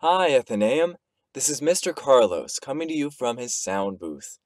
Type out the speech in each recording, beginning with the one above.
Hi, Athenaeum. This is Mr. Carlos coming to you from his sound booth.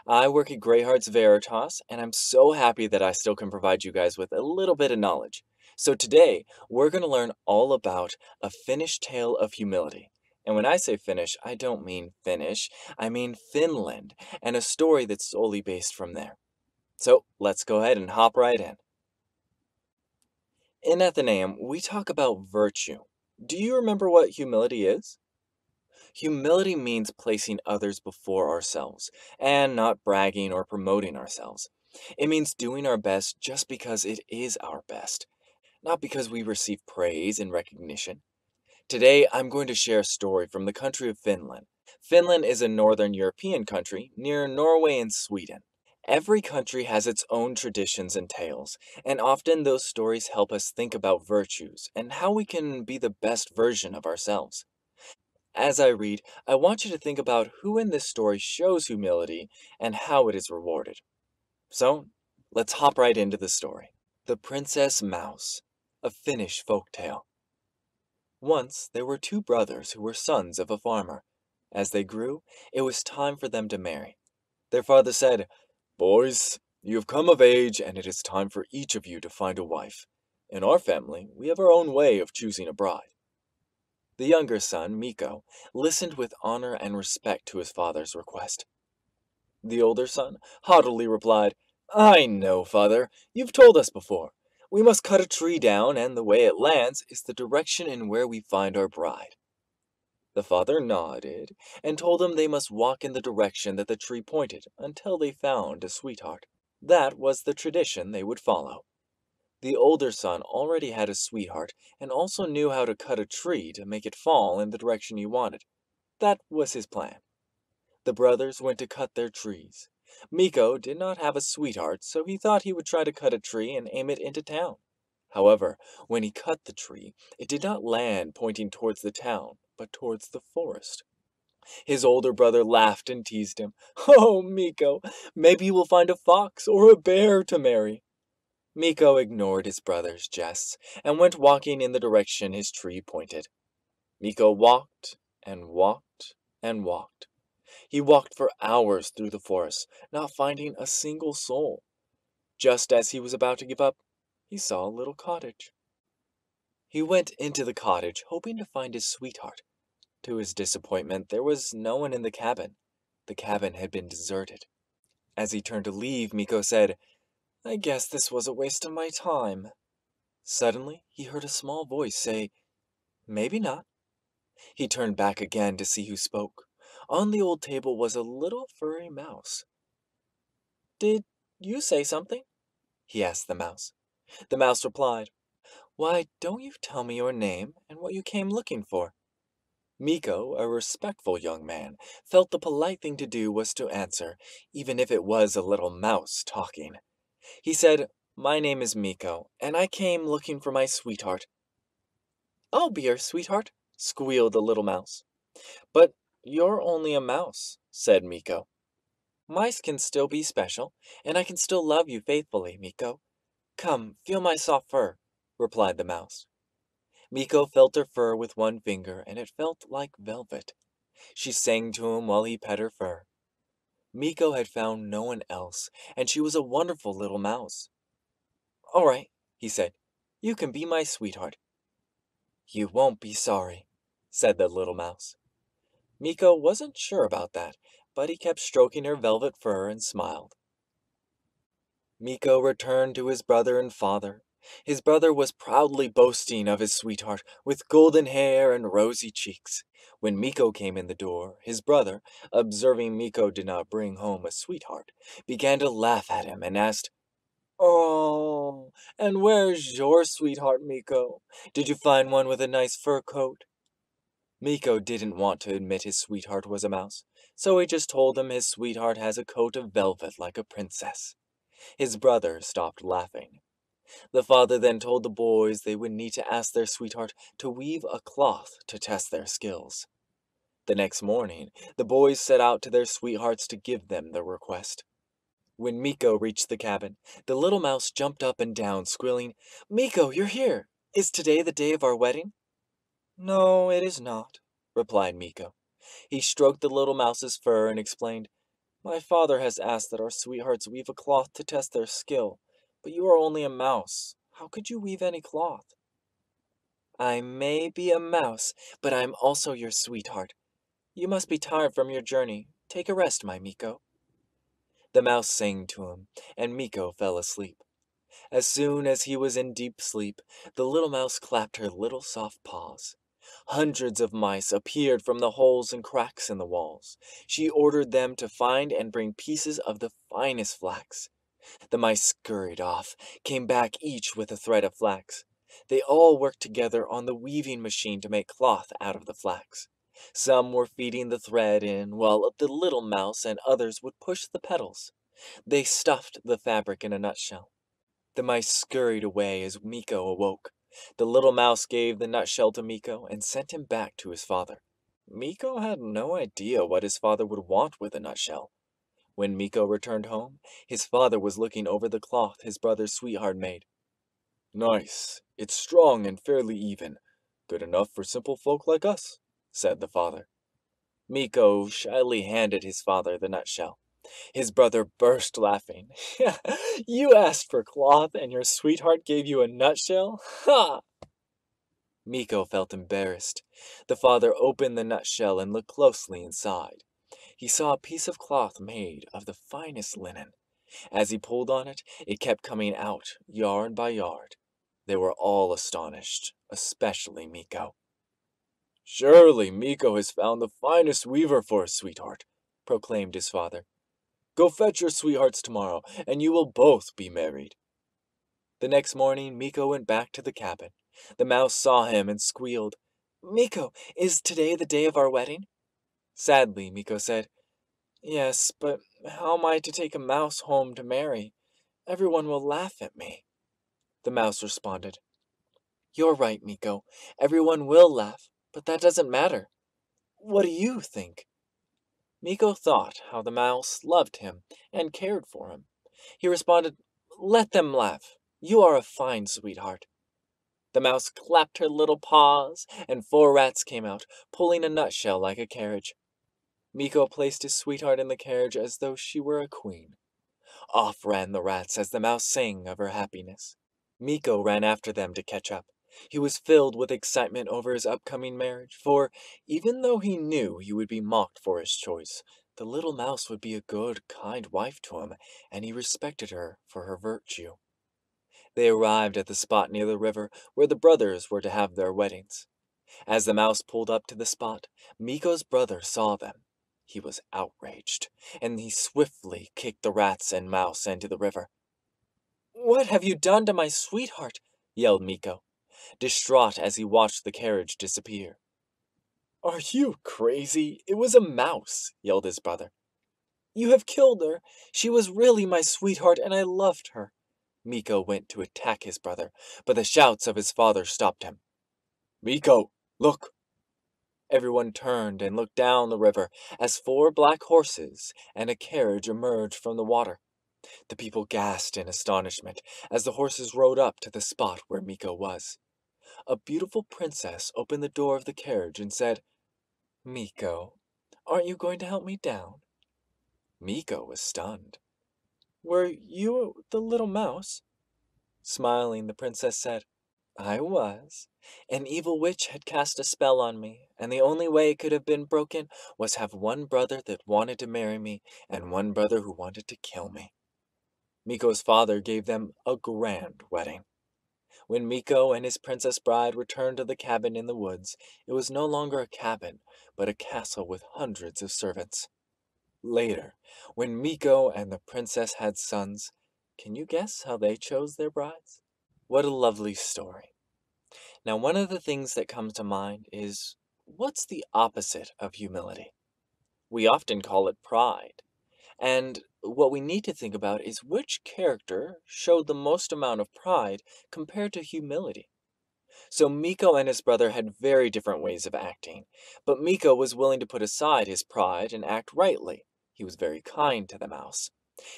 I work at Greyhearts Veritas, and I'm so happy that I still can provide you guys with a little bit of knowledge. So today, we're going to learn all about a Finnish tale of humility. And when I say Finnish, I don't mean Finnish, I mean Finland, and a story that's solely based from there. So let's go ahead and hop right in. In Athenaeum, we talk about virtue. Do you remember what humility is? Humility means placing others before ourselves and not bragging or promoting ourselves. It means doing our best just because it is our best, not because we receive praise and recognition. Today, I'm going to share a story from the country of Finland. Finland is a northern European country near Norway and Sweden. Every country has its own traditions and tales, and often those stories help us think about virtues and how we can be the best version of ourselves. As I read, I want you to think about who in this story shows humility and how it is rewarded. So, let's hop right into the story. The Princess Mouse, a Finnish folk tale. Once there were two brothers who were sons of a farmer. As they grew, it was time for them to marry. Their father said, "Boys, you have come of age, and it is time for each of you to find a wife. In our family, we have our own way of choosing a bride." The younger son, Miko, listened with honor and respect to his father's request. The older son haughtily replied, "I know, father. You've told us before. We must cut a tree down, and the way it lands is the direction in where we find our bride." The father nodded and told them they must walk in the direction that the tree pointed until they found a sweetheart. That was the tradition they would follow. The older son already had a sweetheart and also knew how to cut a tree to make it fall in the direction he wanted. That was his plan. The brothers went to cut their trees. Miko did not have a sweetheart, so he thought he would try to cut a tree and aim it into town. However, when he cut the tree, it did not land pointing towards the town, but towards the forest. His older brother laughed and teased him. "Oh, Miko, maybe you will find a fox or a bear to marry." Miko ignored his brother's jests and went walking in the direction his tree pointed. Miko walked and walked and walked. He walked for hours through the forest, not finding a single soul. Just as he was about to give up, he saw a little cottage. He went into the cottage, hoping to find his sweetheart. To his disappointment, there was no one in the cabin. The cabin had been deserted. As he turned to leave, Miko said, "I guess this was a waste of my time." Suddenly, he heard a small voice say, "Maybe not." He turned back again to see who spoke. On the old table was a little furry mouse. "Did you say something?" he asked the mouse. The mouse replied, "Why don't you tell me your name and what you came looking for?" Miko, a respectful young man, felt the polite thing to do was to answer, even if it was a little mouse talking. He said, "My name is Miko, and I came looking for my sweetheart." "I'll be your sweetheart," squealed the little mouse. "But you're only a mouse," said Miko. "Mice can still be special, and I can still love you faithfully, Miko. Come, feel my soft fur," replied the mouse. Miko felt her fur with one finger, and it felt like velvet. She sang to him while he pet her fur. Miko had found no one else, and she was a wonderful little mouse. "All right," he said. "You can be my sweetheart." "You won't be sorry," said the little mouse. Miko wasn't sure about that, but he kept stroking her velvet fur and smiled. Miko returned to his brother and father. His brother was proudly boasting of his sweetheart, with golden hair and rosy cheeks. When Miko came in the door, his brother, observing Miko did not bring home a sweetheart, began to laugh at him and asked, "Oh, and where's your sweetheart, Miko? Did you find one with a nice fur coat?" Miko didn't want to admit his sweetheart was a mouse, so he just told him his sweetheart has a coat of velvet like a princess. His brother stopped laughing. The father then told the boys they would need to ask their sweetheart to weave a cloth to test their skills. The next morning, the boys set out to their sweethearts to give them their request. When Miko reached the cabin, the little mouse jumped up and down, squealing, "Miko, you're here! Is today the day of our wedding?" "No, it is not," replied Miko. He stroked the little mouse's fur and explained, My father has asked that our sweethearts weave a cloth to test their skill, but you are only a mouse. How could you weave any cloth? I may be a mouse, but I'm also your sweetheart. You must be tired from your journey. Take a rest, my Miko. The mouse sang to him, and Miko fell asleep. As soon as he was in deep sleep, the little mouse clapped her little soft paws. Hundreds of mice appeared from the holes and cracks in the walls. She ordered them to find and bring pieces of the finest flax. The mice scurried off, came back each with a thread of flax. They all worked together on the weaving machine to make cloth out of the flax. Some were feeding the thread in, while the little mouse and others would push the petals. They stuffed the fabric in a nutshell. The mice scurried away as Miko awoke. The little mouse gave the nutshell to Miko and sent him back to his father. Miko had no idea what his father would want with a nutshell. When Miko returned home, his father was looking over the cloth his brother's sweetheart made. Nice. It's strong and fairly even. Good enough for simple folk like us, said the father. Miko shyly handed his father the nutshell. His brother burst laughing. You asked for cloth and your sweetheart gave you a nutshell? Ha! Miko felt embarrassed. The father opened the nutshell and looked closely inside. He saw a piece of cloth made of the finest linen. As he pulled on it, it kept coming out, yard by yard. They were all astonished, especially Miko. Surely Miko has found the finest weaver for a sweetheart, proclaimed his father. Go fetch your sweethearts tomorrow, and you will both be married. The next morning, Miko went back to the cabin. The mouse saw him and squealed, Miko, is today the day of our wedding? Sadly, Miko said, Yes, but how am I to take a mouse home to marry? Everyone will laugh at me. The mouse responded, You're right, Miko. Everyone will laugh, but that doesn't matter. What do you think? Miko thought how the mouse loved him and cared for him. He responded, Let them laugh. You are a fine sweetheart. The mouse clapped her little paws, and 4 rats came out, pulling a nutshell like a carriage. Miko placed his sweetheart in the carriage as though she were a queen. Off ran the rats as the mouse sang of her happiness. Miko ran after them to catch up. He was filled with excitement over his upcoming marriage, for even though he knew he would be mocked for his choice, the little mouse would be a good, kind wife to him, and he respected her for her virtue. They arrived at the spot near the river where the brothers were to have their weddings. As the mouse pulled up to the spot, Miko's brother saw them. He was outraged, and he swiftly kicked the rats and mouse into the river. What have you done to my sweetheart? Yelled Miko, distraught as he watched the carriage disappear. Are you crazy? It was a mouse, yelled his brother. You have killed her. She was really my sweetheart, and I loved her. Miko went to attack his brother, but the shouts of his father stopped him. Miko, look! Everyone turned and looked down the river as 4 black horses and a carriage emerged from the water. The people gasped in astonishment as the horses rode up to the spot where Miko was. A beautiful princess opened the door of the carriage and said, Miko, aren't you going to help me down? Miko was stunned. Were you the little mouse? Smiling, the princess said, I was. An evil witch had cast a spell on me, and the only way it could have been broken was have one brother that wanted to marry me and one brother who wanted to kill me. Miko's father gave them a grand wedding. When Miko and his princess bride returned to the cabin in the woods, it was no longer a cabin, but a castle with hundreds of servants. Later, when Miko and the princess had sons, can you guess how they chose their brides? What a lovely story. Now, one of the things that comes to mind is, what's the opposite of humility? We often call it pride. And what we need to think about is which character showed the most amount of pride compared to humility. So Miko and his brother had very different ways of acting, but Miko was willing to put aside his pride and act rightly. He was very kind to the mouse.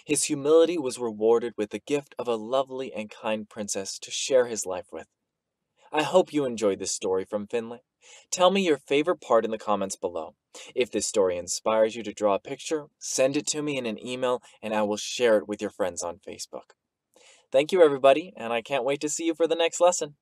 His humility was rewarded with the gift of a lovely and kind princess to share his life with. I hope you enjoyed this story from Finland. Tell me your favorite part in the comments below. If this story inspires you to draw a picture, send it to me in an email and I will share it with your friends on Facebook. Thank you, everybody, and I can't wait to see you for the next lesson.